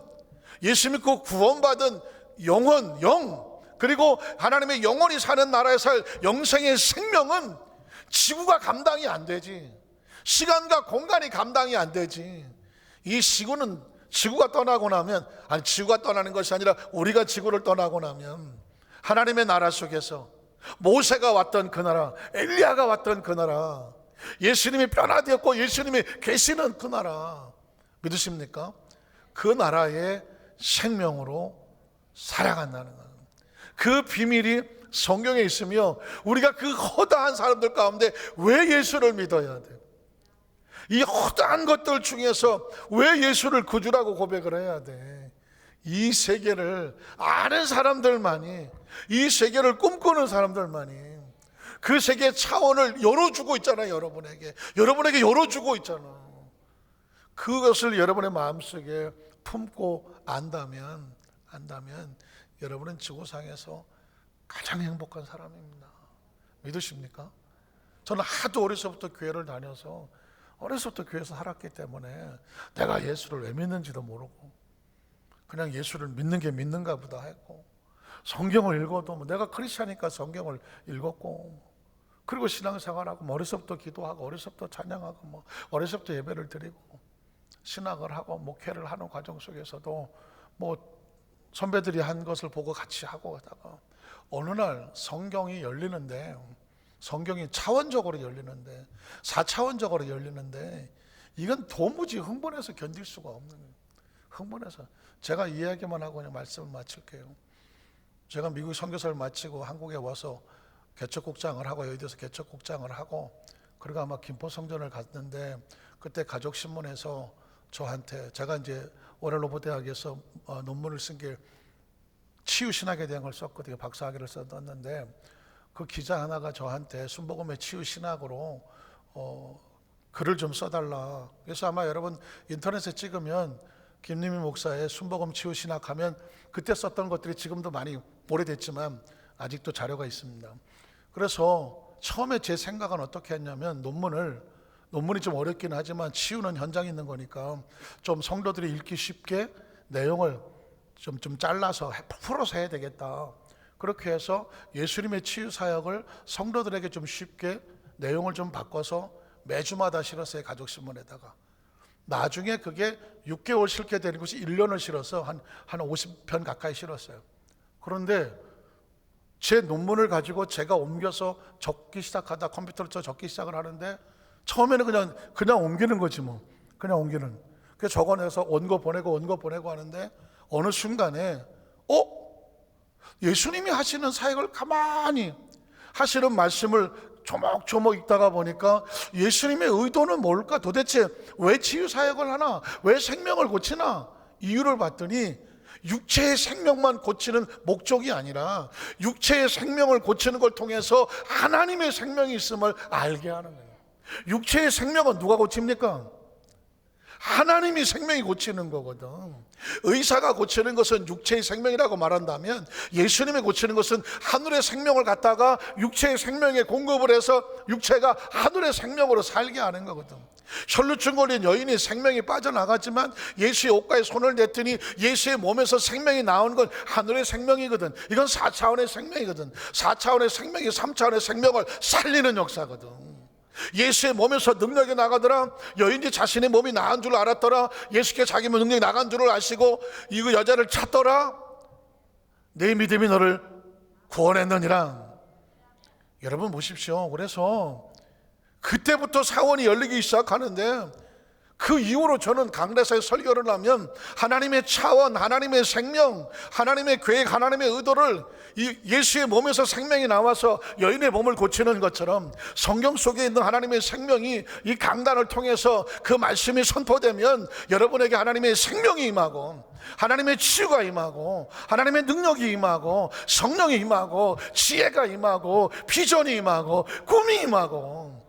예수 믿고 구원받은 영혼, 영, 그리고 하나님의 영원히 사는 나라에 살 영생의 생명은 지구가 감당이 안 되지. 시간과 공간이 감당이 안 되지. 이 지구는, 지구가 떠나고 나면, 아니 지구가 떠나는 것이 아니라 우리가 지구를 떠나고 나면 하나님의 나라 속에서 모세가 왔던 그 나라, 엘리야가 왔던 그 나라, 예수님이 변화되었고 예수님이 계시는 그 나라, 믿으십니까? 그 나라의 생명으로 살아간다는 거예요. 그 비밀이 성경에 있으며 우리가 그 허다한 사람들 가운데 왜 예수를 믿어야 돼요? 이 허다한 것들 중에서 왜 예수를 구주라고 고백을 해야 돼? 이 세계를 아는 사람들만이, 이 세계를 꿈꾸는 사람들만이 그 세계의 차원을 열어주고 있잖아요. 여러분에게 열어주고 있잖아. 그것을 여러분의 마음속에 품고 안다면 여러분은 지구상에서 가장 행복한 사람입니다. 믿으십니까? 저는 하도 어려서부터 교회를 다녀서, 어려서부터 교회에서 살았기 때문에 내가 예수를 왜 믿는지도 모르고 그냥 예수를 믿는 게 믿는가 보다 했고, 성경을 읽어도 뭐 내가 크리스찬이니까 성경을 읽었고, 그리고 신앙생활하고 어려서부터 기도하고 어려서부터 찬양하고 어려서부터 예배를 드리고 신학을 하고 목회를 하는 과정 속에서도 선배들이 한 것을 보고 같이 하고 하다가 어느 날 성경이 열리는데, 성경이 차원적으로 열리는데, 4차원적으로 열리는데, 이건 도무지 흥분해서 견딜 수가 없는 거예요. 흥분해서. 제가 이야기만 하고 그냥 말씀을 마칠게요. 제가 미국 선교사를 마치고 한국에 와서 개척국장을 하고, 여의도에서 개척국장을 하고, 그리고 아마 김포성전을 갔는데, 그때 가족신문에서 저한테, 제가 이제 오렐로보 대학에서 논문을 쓴 게 치유신학에 대한 걸 썼거든요. 박사학위를 썼는데, 그 기자 하나가 저한테 순복음의 치유신학으로 글을 좀 써달라. 그래서 아마 여러분 인터넷에 찍으면 김림희 목사의 순복음 치유신학 하면 그때 썼던 것들이 지금도 많이 오래됐지만 아직도 자료가 있습니다. 그래서 처음에 제 생각은 어떻게 했냐면, 논문이 좀 어렵긴 하지만 치유는 현장에 있는 거니까 좀 성도들이 읽기 쉽게 내용을 좀 잘라서 풀어서 해야 되겠다. 그렇게 해서 예수님의 치유 사역을 성도들에게 좀 쉽게 내용을 좀 바꿔서 매주마다 실었어요. 가족신문에다가. 나중에 그게 6개월 실게 되는 것이 1년을 실어서 한 50편 가까이 실었어요. 그런데 제 논문을 가지고 제가 옮겨서 적기 시작하다 컴퓨터로 적기 시작을 하는데, 처음에는 그냥 옮기는 거지 그냥 옮기는. 그래서 적어내서 원고 보내고 하는데 어느 순간에 예수님이 하시는 사역을 가만히 하시는 말씀을 조목조목 읽다가 보니까 예수님의 의도는 뭘까? 도대체 왜 치유 사역을 하나? 왜 생명을 고치나? 이유를 봤더니 육체의 생명만 고치는 목적이 아니라 육체의 생명을 고치는 걸 통해서 하나님의 생명이 있음을 알게 하는 거예요. 육체의 생명은 누가 고칩니까? 하나님이 생명이 고치는 거거든. 의사가 고치는 것은 육체의 생명이라고 말한다면 예수님이 고치는 것은 하늘의 생명을 갖다가 육체의 생명에 공급을 해서 육체가 하늘의 생명으로 살게 하는 거거든. 혈루증 걸린 여인이 생명이 빠져나갔지만 예수의 옷가에 손을 댔더니 예수의 몸에서 생명이 나온 건 하늘의 생명이거든. 이건 4차원의 생명이거든. 4차원의 생명이 3차원의 생명을 살리는 역사거든. 예수의 몸에서 능력이 나가더라. 여인이 자신의 몸이 나은 줄 알았더라. 예수께 자기 능력이 나간 줄을 아시고 이 여자를 찾더라. 내 믿음이 너를 구원했느니라. 여러분 보십시오. 그래서 그때부터 사원이 열리기 시작하는데, 그 이후로 저는 강대사에 설교를 하면 하나님의 차원, 하나님의 생명, 하나님의 계획, 하나님의 의도를 이 예수의 몸에서 생명이 나와서 여인의 몸을 고치는 것처럼 성경 속에 있는 하나님의 생명이 이 강단을 통해서 그 말씀이 선포되면 여러분에게 하나님의 생명이 임하고 하나님의 치유가 임하고 하나님의 능력이 임하고 성령이 임하고 지혜가 임하고 비전이 임하고 꿈이 임하고.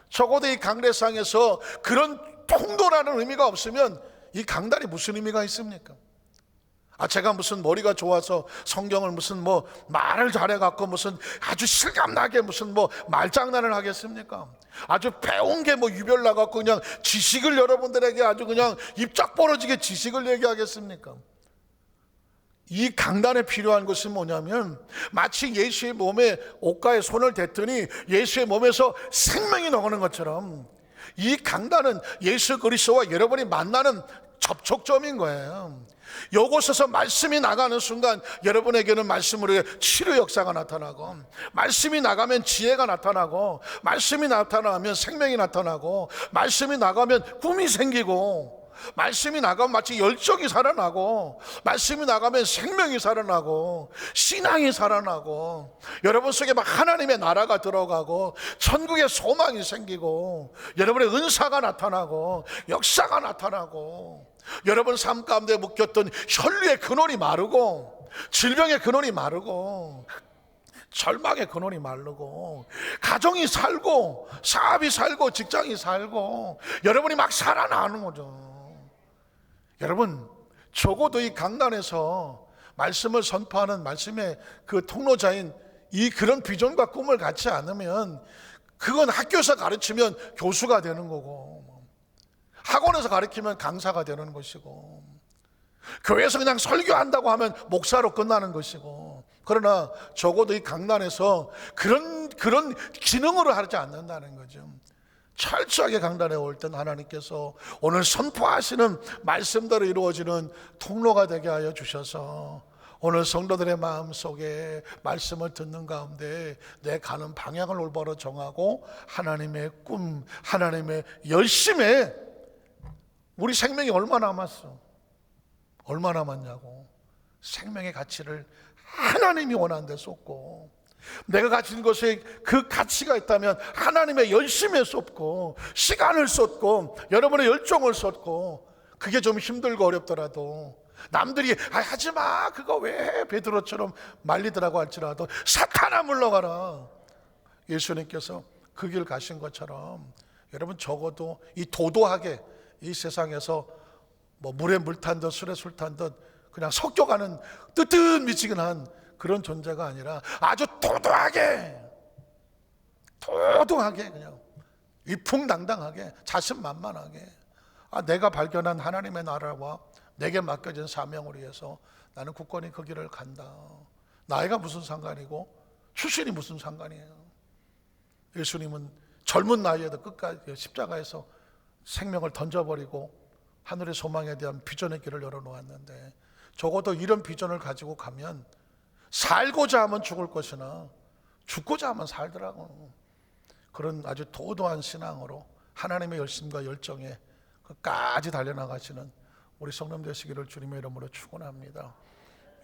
적어도 이 강대상에서 그런 통도라는 의미가 없으면 이 강단이 무슨 의미가 있습니까? 제가 무슨 머리가 좋아서 성경을 무슨 뭐 말을 잘해갖고 무슨 아주 실감나게 무슨 뭐 말장난을 하겠습니까? 아주 배운 게 뭐 유별나갖고 그냥 지식을 여러분들에게 아주 그냥 입짝 벌어지게 지식을 얘기하겠습니까? 이 강단에 필요한 것은 뭐냐면 마치 예수의 몸에 옷가에 손을 댔더니 예수의 몸에서 생명이 나오는 것처럼 이 강단은 예수 그리스도와 여러분이 만나는 접촉점인 거예요. 이곳에서 말씀이 나가는 순간 여러분에게는 말씀으로 치료 역사가 나타나고, 말씀이 나가면 지혜가 나타나고, 말씀이 나타나면 생명이 나타나고, 말씀이 나가면 꿈이 생기고, 말씀이 나가면 마치 열정이 살아나고, 말씀이 나가면 생명이 살아나고, 신앙이 살아나고, 여러분 속에 막 하나님의 나라가 들어가고 천국의 소망이 생기고, 여러분의 은사가 나타나고 역사가 나타나고, 여러분 삶 가운데 묶였던 혈류의 근원이 마르고, 질병의 근원이 마르고, 절망의 근원이 마르고, 가정이 살고 사업이 살고 직장이 살고, 여러분이 막 살아나는 거죠. 여러분, 적어도 이 강단에서 말씀을 선포하는 말씀의 그 통로자인 이 그런 비전과 꿈을 갖지 않으면 그건 학교에서 가르치면 교수가 되는 거고, 학원에서 가르치면 강사가 되는 것이고, 교회에서 그냥 설교한다고 하면 목사로 끝나는 것이고, 그러나 적어도 이 강단에서 그런 기능으로 하지 않는다는 거죠. 철저하게 강단에 올 땐 하나님께서 오늘 선포하시는 말씀대로 이루어지는 통로가 되게 하여 주셔서 오늘 성도들의 마음속에 말씀을 듣는 가운데 내 가는 방향을 올바로 정하고 하나님의 꿈, 하나님의 열심에, 우리 생명이 얼마 남았어? 얼마 남았냐고. 생명의 가치를 하나님이 원하는 데 쏟고, 내가 가진 것에 그 가치가 있다면 하나님의 열심에 쏟고 시간을 쏟고 여러분의 열정을 쏟고, 그게 좀 힘들고 어렵더라도 남들이 하지마 그거 왜 베드로처럼 말리더라고 할지라도 사탄아 물러가라, 예수님께서 그 길 가신 것처럼 여러분 적어도 이 도도하게 이 세상에서 뭐 물에 물 탄 듯 술에 술 탄 듯 그냥 섞여가는 뜨뜻미지근한 그런 존재가 아니라 아주 도도하게 그냥 위풍당당하게 자신만만하게, 내가 발견한 하나님의 나라와 내게 맡겨진 사명을 위해서 나는 굳건히 그 길을 간다. 나이가 무슨 상관이고 출신이 무슨 상관이에요. 예수님은 젊은 나이에도 끝까지 십자가에서 생명을 던져버리고 하늘의 소망에 대한 비전의 길을 열어놓았는데, 적어도 이런 비전을 가지고 가면 살고자 하면 죽을 것이나 죽고자 하면 살더라고. 그런 아주 도도한 신앙으로 하나님의 열심과 열정에 끝까지 달려나가시는 우리 성도 되시기를 주님의 이름으로 축원합니다.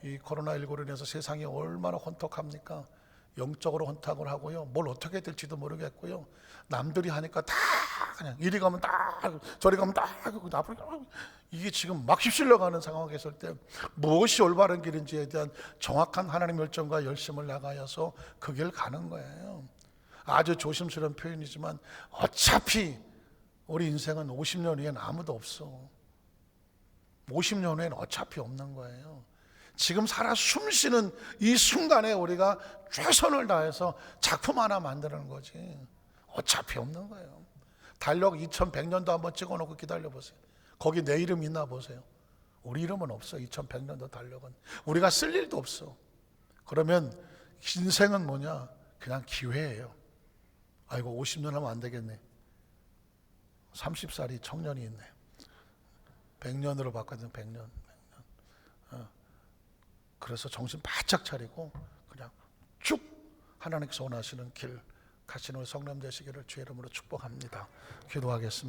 이 코로나19로 인해서 세상이 얼마나 혼탁합니까? 영적으로 혼탁을 하고요, 뭘 어떻게 될지도 모르겠고요, 남들이 하니까 다 그냥 이리 가면 딱 저리 가면 딱 앞으로 이게 지금 막 휩쓸려 가는 상황에 있을 때 무엇이 올바른 길인지에 대한 정확한 하나님의 열정과 열심을 나가여서 그 길 가는 거예요. 아주 조심스러운 표현이지만 어차피 우리 인생은 50년 후엔 아무도 없어. 50년 후엔 어차피 없는 거예요. 지금 살아 숨쉬는 이 순간에 우리가 최선을 다해서 작품 하나 만드는 거지. 어차피 없는 거예요. 달력 2100년도 한번 찍어놓고 기다려보세요. 거기 내 이름 있나 보세요. 우리 이름은 없어. 2100년도 달력은 우리가 쓸 일도 없어. 그러면 인생은 뭐냐? 그냥 기회예요. 아이고 50년 하면 안 되겠네. 30살이 청년이 있네. 100년으로 바꿔든 100년. 그래서 정신 바짝 차리고 그냥 쭉 하나님께서 원하시는 길 가시는 성령 되시기를 주의 이름으로 축복합니다. 기도하겠습니다.